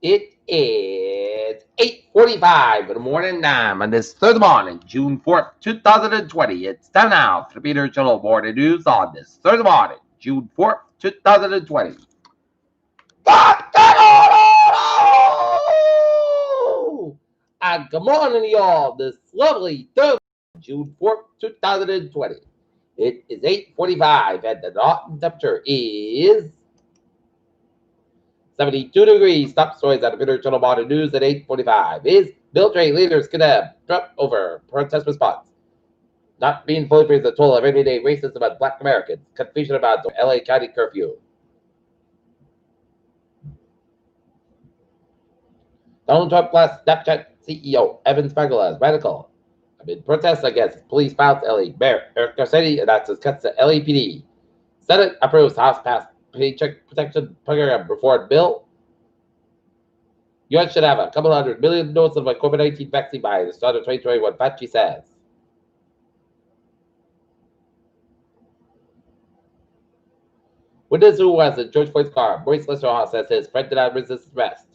It is 8:45 in the morning time on this Thursday morning, June 4th, 2020. It's time now for the Peter Channel Morning News on this Thursday morning, June 4th, 2020. And good morning, y'all. This lovely Thursday, June 4th, 2020. It is 8:45 and the Norton temperature is 72 degrees. Top stories at the Peter Channel Morning News at 8:45 is military leaders condemn Trump over protest response. Not being fully pays the toll of everyday racism on Black Americans. Confusion about the LA County curfew. Donald Trump class Snapchat CEO Evan Spiegel as radical. Amid protests against police violence, LA Mayor Eric Garcetti announces cuts to LAPD. Senate approves House passed Paycheck Protection Program reform bill. U.S. should have a couple hundred million doses of a COVID-19 vaccine by the start of 2021, Fauci says. Witness who was in George Floyd's car, Maurice Listerhoff, says his friend did not resist arrest.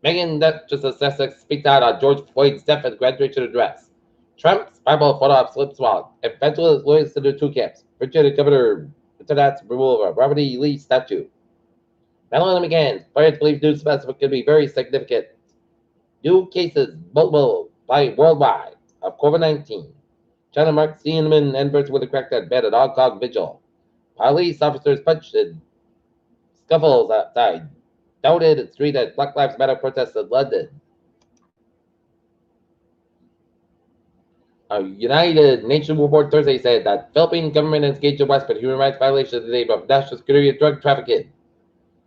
Megan Justice Sussex speaks out on George Floyd's death at graduation address. Trump's Bible photo op slips swallowed. And federalist lawyers to the two camps. Virginia Governor Internet's removal of a Robert E. Lee statue. Madeline McGann, players believe new specimen could be very significant. New cases multiple worldwide of COVID-19. China marks Tiananmen anniversary with a crackdown ban at Hong Kong vigil. Police officers punched in scuffles outside. Doubted street at Black Lives Matter protests in London. A United Nations report Thursday said that Philippine government is engaged in widespread human rights violations in the name of national security and drug trafficking.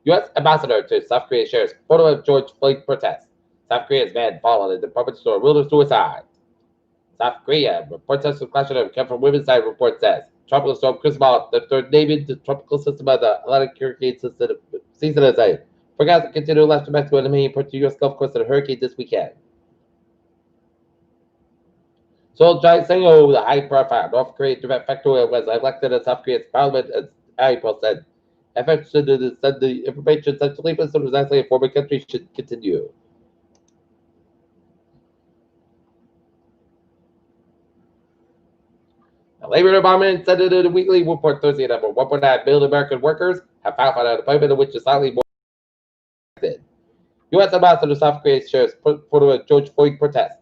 U.S. ambassador to South Korea shares photo of George Floyd protest. South Korea's man fallen in department store ruled of suicide. South Korea protesters clashing over come from women's side report says. Tropical storm Cristobal, the third named the tropical system of the Atlantic hurricane season as a forecast to continue left to Mexico and the main port to U.S. Gulf Coast of the hurricane this weekend. So Jai Singh-ho, the high-profile North Korean director, was elected as South Korea's parliament, as April said. Efforts to send the information centrally, but was actually a former country should continue. The Labor Department said in a weekly report Thursday that 1.9 million American workers have filed for unemployment, of which is slightly more expected. U.S. ambassador to South Korea shares photo of George Floyd protest.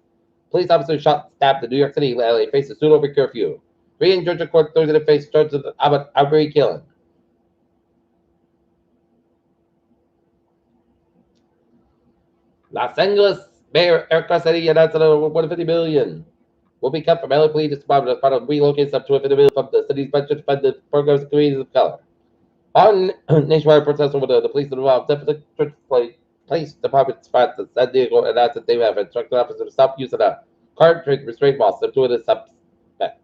Police officer shot and stabbed in New York City, LA, faces suit over curfew. Three in Georgia court Thursday to face charges of outright killing. Los Angeles Mayor Eric Garcetti announced that $150 million will be cut from LA Police Department as part of relocating some $250 million from the city's budget to fund the programs of communities of color. On nationwide protest over the police involved, Deputy Police Department spots in San Diego announced that they have instructed officers to stop using a card restraint ball sent to the suspect.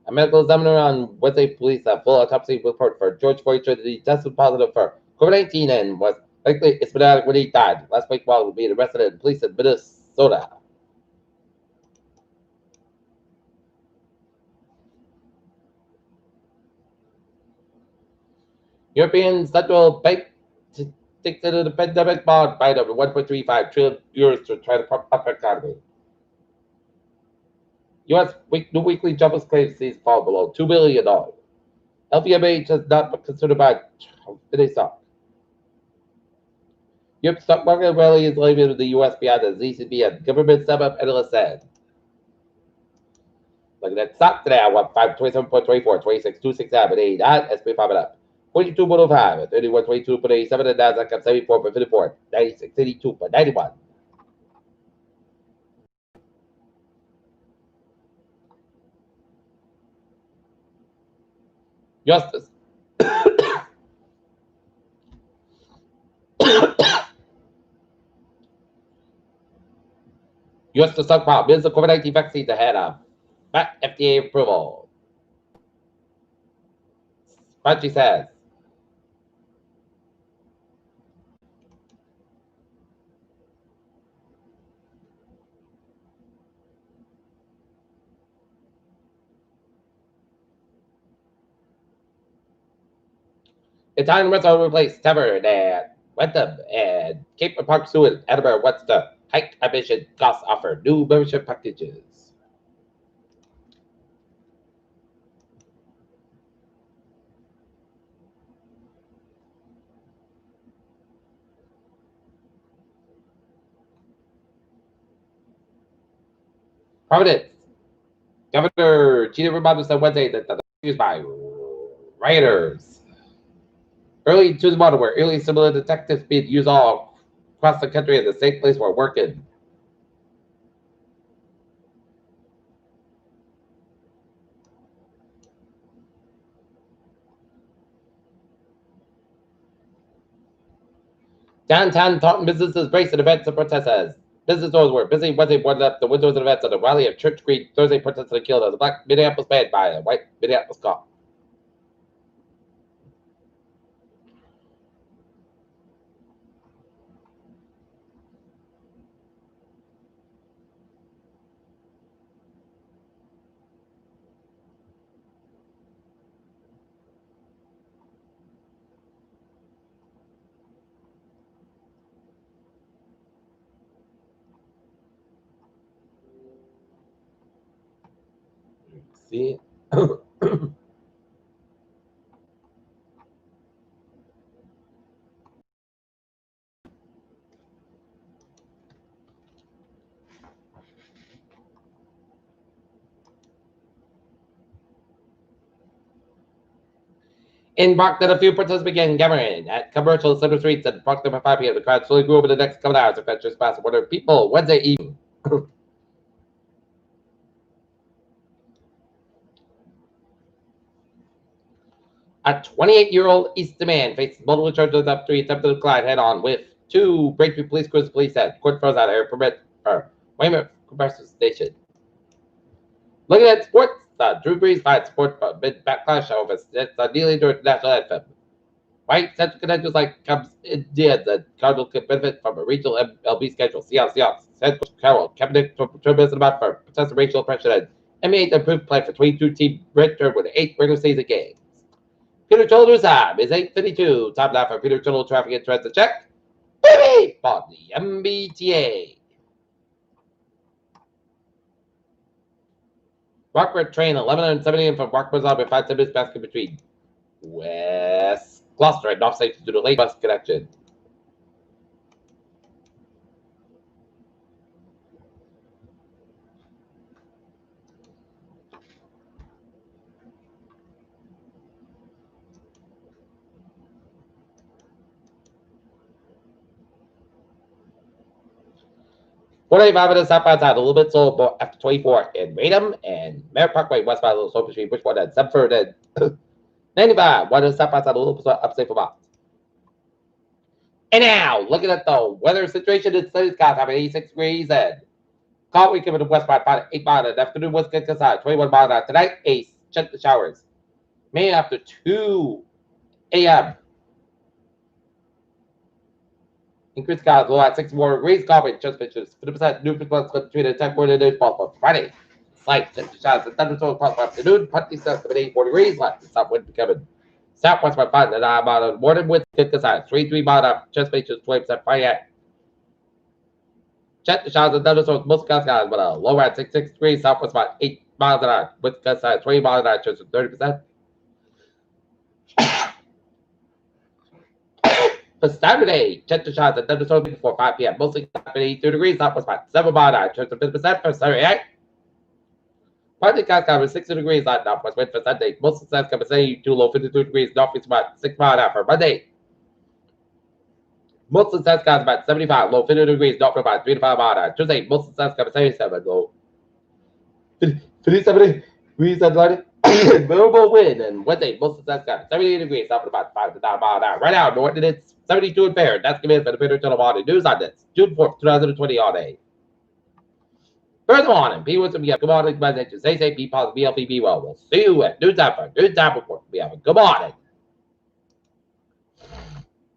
A medical examiner on Wednesday police a full autopsy report for George Floyd showed that he tested positive for COVID-19 and was likely asymptomatic when he died last week while being arrested in police in Minnesota. European Central Bank dictated a pandemic bond buying over 1.35 trillion euros to try to pump up the economy. U.S. New weekly jobless claims sees fall below $2 billion. LVMH has not been considered by today's stock. Europe's stock market rally is leaving the U.S. beyond the ECB and government sum-up, analysts said. Look at that stock today. I want 527.24, 26.269, and 89. SP popping up. 42.05, 31.22.87, and Nasdaq at 74.54, 96.82.91. Justice. U.S. to stockpile millions of COVID-19 vaccines ahead of FDA approval. Fauci says. It's time to replace Tepper that Wentham, and Cape and Park Seward, Edinburgh wants to hike admission costs, offer new membership packages. Providence. Governor Gina Raimondo said Wednesday that the used by rioters. Early Tuesday morning, where early similar detectives being used all across the country as the same place were working. Downtown Taunton businesses braced events and protests. Business owners were busy Wednesday boarding up the windows and events at the rally of Church Creek. Thursday protesters killed as a black Minneapolis band by a white Minneapolis cop. See? In Brockton, a few protests began gathering at commercial center streets and Brockton by 5 p.m. The crowd slowly grew over the next couple hours. Adventures passed 100 people Wednesday evening. A 28-year-old East man faces multiple charges after he attempted to collide head-on with two breakthrough police cruisers. Police said court froze out air permit for Weymouth Compressor Station. Looking at sports, Drew Brees finds support for mid backlash over its kneeling during the national anthem. Right, central credentials like Cubs Indians and Cardinals could benefit from a regional MLB schedule. Seahawks. Central Carroll, Cabinet Turbis about for potential racial oppression and NBA improved play for 22-team return with 8 regular season games. Peter Children's time is 8:52. Time now for Peter Children traffic and transit check. Baby! On the MBTA. Rockford train 11:70 from Rockford on 5 minutes basket between West Gloucester and North Station to the late bus connection. Forty-five minutes southbound side, a little bit slow after 24 in Raynham and Merritt Parkway westbound, a little slow between Bushwood and Sumford and 95. One is southbound side, a little upstate for miles. And now, looking at the weather situation in Sunny Skies, having 86 degrees and cloudy weekend with the westbound about 8 miles an afternoon, west good side, 21 miles an hour. Tonight, check the showers. May after 2 a.m. Increased clouds, low at 6 more degrees, coffee, just pictures. 50% new plus between the 10 40 days possible. Friday, slight showers and thunderstorms possible afternoon, partly south of 84 degrees, left and south wind becoming southwest by 5 and 9 miles an morning with good side, 3 miles an hour, just pictures, 20% Friday. Check the showers and thunderstorms, most skies, but lower at 6 degrees, southwest about 8 miles an hour, with gust side, 20 miles an hour, just 30%. For Saturday, check the shots and thunderstorms before 5 p.m. Mostly 82 degrees, southwest by 7 miles an hour, just 50% for Saturday night. Partly clouds cover 60 degrees, light northwest wind for Sunday. Most of the sun's cover 72, low 52 degrees, northeast about 6 miles an hour for Monday. Most of the sun's cover about 75, low 50 degrees, north about 3 to 5 miles an hour. Tuesday, most of the sun's cover 77, low 57 degrees and light. Variable wind, and Wednesday, most of the sun's cover 78 degrees, south about 5 to 9 miles an hour. Right now, north and it's 72 in Fair. That's coming in for the Peter Channel Morning News on this June 4th, 2020 all day. Further on, be with me. Good morning, my nature. Stay safe, be positive, be healthy, be well. We'll see you at noon time for noon time report. We have a good morning.